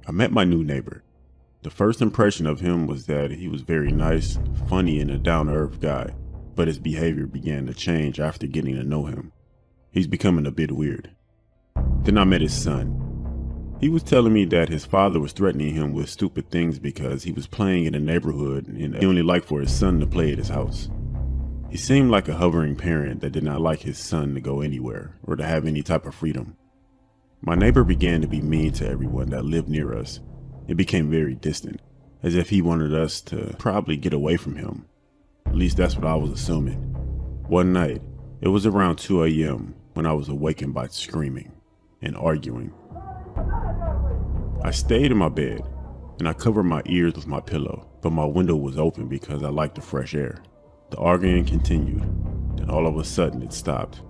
I met my new neighbor. The first impression of him was that he was very nice, funny, and a down-to-earth guy, but his behavior began to change after getting to know him. He's becoming a bit weird. Then I met his son. He was telling me that his father was threatening him with stupid things because he was playing in the neighborhood and he only liked for his son to play at his house. He seemed like a hovering parent that did not like his son to go anywhere or to have any type of freedom. My neighbor began to be mean to everyone that lived near us. It became very distant, as if he wanted us to probably get away from him. At least that's what I was assuming. One night, it was around 2 a.m. when I was awakened by screaming and arguing. I stayed in my bed and I covered my ears with my pillow, but my window was open because I liked the fresh air. The arguing continued, then all of a sudden it stopped.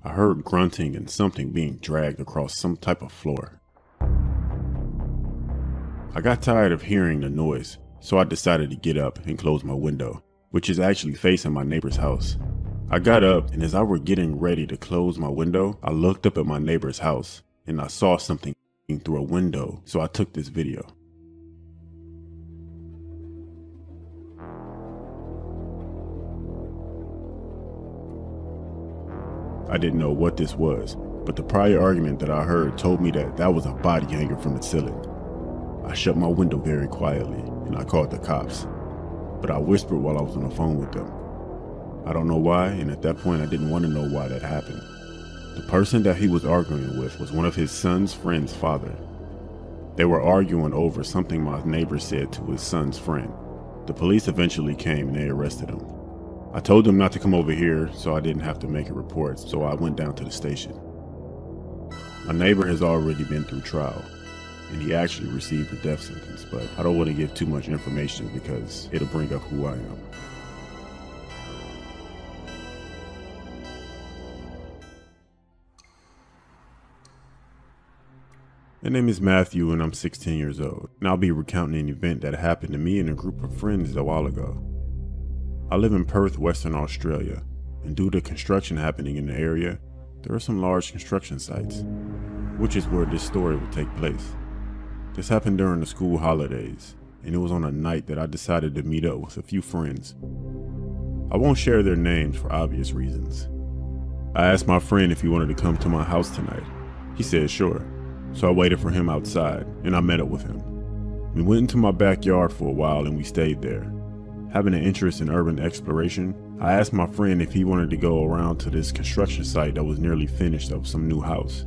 I heard grunting and something being dragged across some type of floor. I got tired of hearing the noise, so I decided to get up and close my window, which is actually facing my neighbor's house. I got up, and as I were getting ready to close my window, I looked up at my neighbor's house and I saw something through a window, so I took this video. I didn't know what this was, but the prior argument that I heard told me that that was a body hanging from the ceiling. I shut my window very quietly and I called the cops, but I whispered while I was on the phone with them. I don't know why, and at that point I didn't want to know why that happened. The person that he was arguing with was one of his son's friend's father. They were arguing over something my neighbor said to his son's friend. The police eventually came and they arrested him. I told them not to come over here so I didn't have to make a report, so I went down to the station. My neighbor has already been through trial, and he actually received a death sentence, but I don't want to give too much information because it'll bring up who I am. My name is Matthew and I'm 16 years old, and I'll be recounting an event that happened to me and a group of friends a while ago. I live in Perth, Western Australia, and due to construction happening in the area, there are some large construction sites, which is where this story will take place. This happened during the school holidays, and it was on a night that I decided to meet up with a few friends. I won't share their names for obvious reasons. I asked my friend if he wanted to come to my house tonight. He said sure, so I waited for him outside and I met up with him. We went into my backyard for a while and we stayed there. Having an interest in urban exploration, I asked my friend if he wanted to go around to this construction site that was nearly finished of some new house.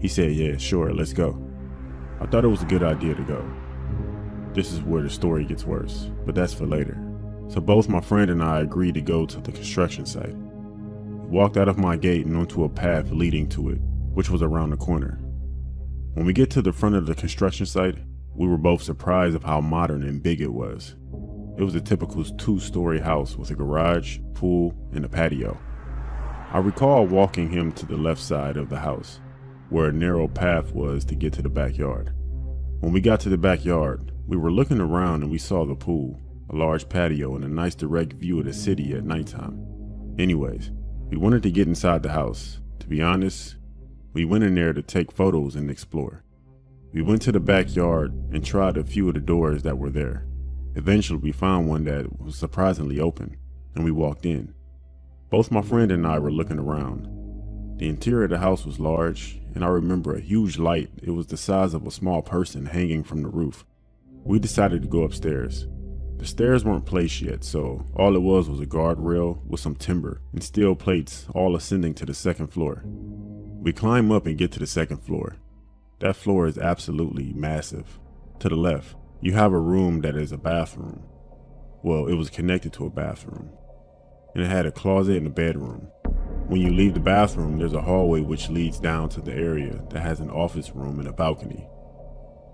He said, yeah, sure, let's go. I thought it was a good idea to go. This is where the story gets worse, but that's for later. So both my friend and I agreed to go to the construction site. We walked out of my gate and onto a path leading to it, which was around the corner. When we get to the front of the construction site, we were both surprised of how modern and big it was. It was a typical 2-story house with a garage, pool, and a patio. I recall walking him to the left side of the house, where a narrow path was to get to the backyard. When we got to the backyard, we were looking around and we saw the pool, a large patio, and a nice direct view of the city at nighttime. Anyways, we wanted to get inside the house. To be honest, we went in there to take photos and explore. We went to the backyard and tried a few of the doors that were there. Eventually, we found one that was surprisingly open, and we walked in. Both my friend and I were looking around. The interior of the house was large, and I remember a huge light. It was the size of a small person hanging from the roof. We decided to go upstairs. The stairs weren't placed yet, so all it was a guardrail with some timber and steel plates all ascending to the second floor. We climb up and get to the second floor. That floor is absolutely massive. To the left, you have a room that is a bathroom. Well, it was connected to a bathroom, and it had a closet and a bedroom. When you leave the bathroom, there's a hallway which leads down to the area that has an office room and a balcony.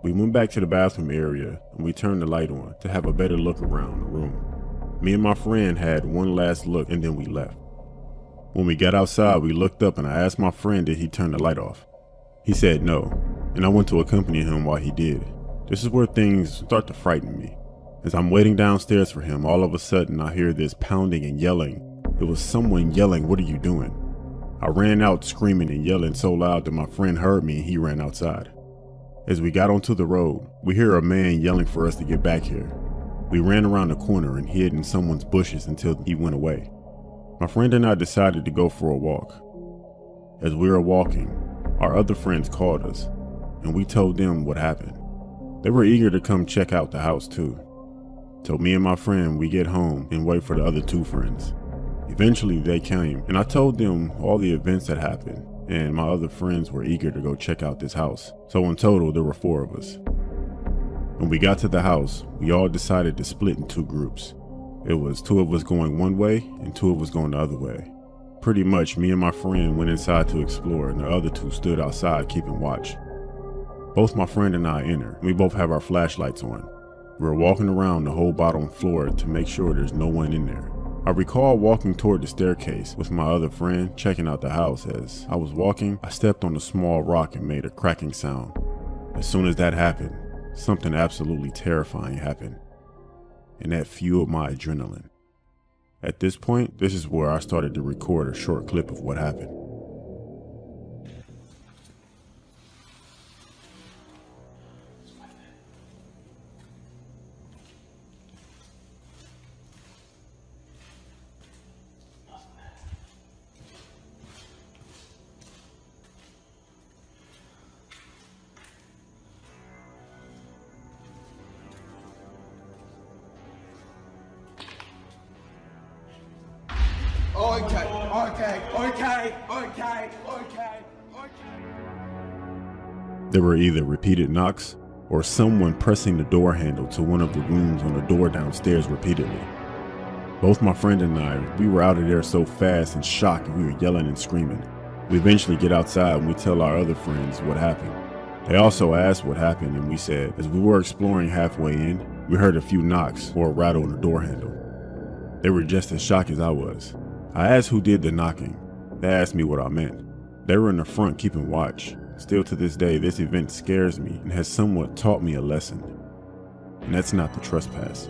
We went back to the bathroom area and we turned the light on to have a better look around the room. Me and my friend had one last look and then we left. When we got outside, we looked up and I asked my friend did he turn the light off. He said no, and I went to accompany him while he did. This is where things start to frighten me. As I'm waiting downstairs for him, all of a sudden I hear this pounding and yelling. It was someone yelling, "What are you doing?" I ran out screaming and yelling so loud that my friend heard me and he ran outside. As we got onto the road, we hear a man yelling for us to get back here. We ran around the corner and hid in someone's bushes until he went away. My friend and I decided to go for a walk. As we were walking, our other friends called us, and we told them what happened. They were eager to come check out the house too. So me and my friend, we get home and wait for the other two friends. Eventually they came, and I told them all the events that happened, and my other friends were eager to go check out this house. So in total, there were 4 of us. When we got to the house, we all decided to split in 2 groups. It was 2 of us going one way and 2 of us going the other way. Pretty much, me and my friend went inside to explore, and the other 2 stood outside keeping watch. Both my friend and I enter. We both have our flashlights on. We were walking around the whole bottom floor to make sure there's no one in there. I recall walking toward the staircase with my other friend, checking out the house. As I was walking, I stepped on a small rock and made a cracking sound. As soon as that happened, something absolutely terrifying happened, and that fueled my adrenaline. At this point, this is where I started to record a short clip of what happened. Okay. There were either repeated knocks or someone pressing the door handle to one of the rooms on the door downstairs repeatedly. Both my friend and I, we were out of there so fast and shocked, and we were yelling and screaming. We eventually get outside and we tell our other friends what happened. They also asked what happened, and we said, as we were exploring halfway in, we heard a few knocks or a rattle on the door handle. They were just as shocked as I was. I asked who did the knocking. They asked me what I meant. They were in the front keeping watch. Still to this day, this event scares me and has somewhat taught me a lesson. And that's not to trespass.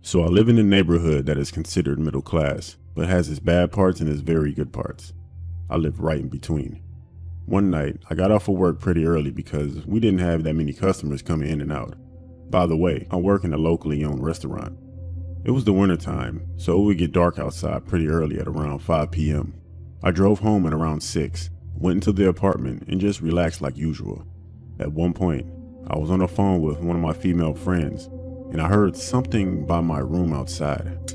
So I live in a neighborhood that is considered middle class, but has its bad parts and its very good parts. I live right in between. One night, I got off of work pretty early because we didn't have that many customers coming in and out. By the way, I work in a locally owned restaurant. It was the winter time, so it would get dark outside pretty early at around 5 p.m. I drove home at around 6, went into the apartment and just relaxed like usual. At one point, I was on the phone with one of my female friends, and I heard something by my room outside.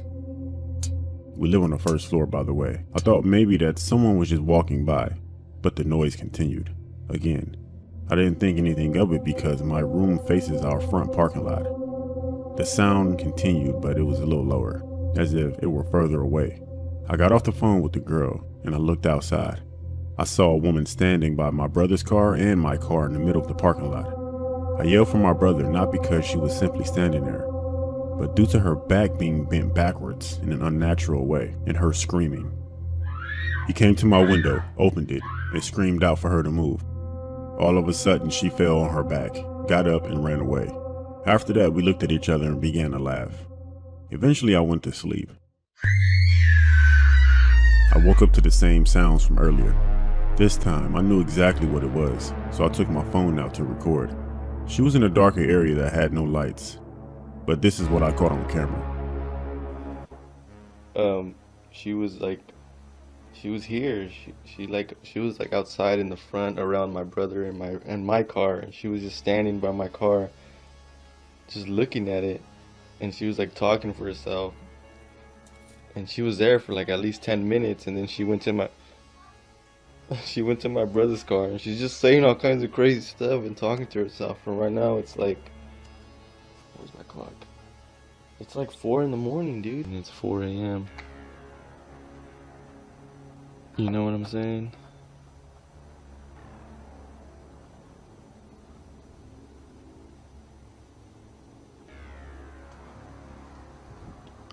We live on the first floor, by the way. I thought maybe that someone was just walking by, but the noise continued. Again, I didn't think anything of it because my room faces our front parking lot. The sound continued, but it was a little lower, as if it were further away. I got off the phone with the girl, and I looked outside. I saw a woman standing by my brother's car and my car in the middle of the parking lot. I yelled for my brother not because she was simply standing there, but due to her back being bent backwards in an unnatural way and her screaming. He came to my window, opened it, and screamed out for her to move. All of a sudden, she fell on her back, got up, and ran away. After that, we looked at each other and began to laugh. Eventually, I went to sleep. I woke up to the same sounds from earlier. This time, I knew exactly what it was, so I took my phone out to record. She was in a darker area that had no lights, but this is what I caught on camera. She was here. She was like outside in the front around my brother and my car, and she was just standing by my car, just looking at it, and she was like talking for herself. And she was there for like at least 10 minutes, and then she went to my brother's car, and she's just saying all kinds of crazy stuff and talking to herself. And right now it's like, where's my clock? It's like 4 in the morning, dude, and it's 4 a.m. You know what I'm saying?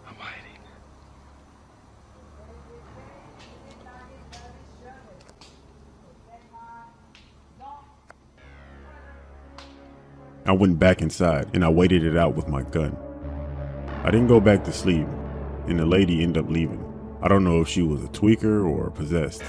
I'm hiding. I went back inside and I waited it out with my gun. I didn't go back to sleep, and the lady ended up leaving. I don't know if she was a tweaker or possessed.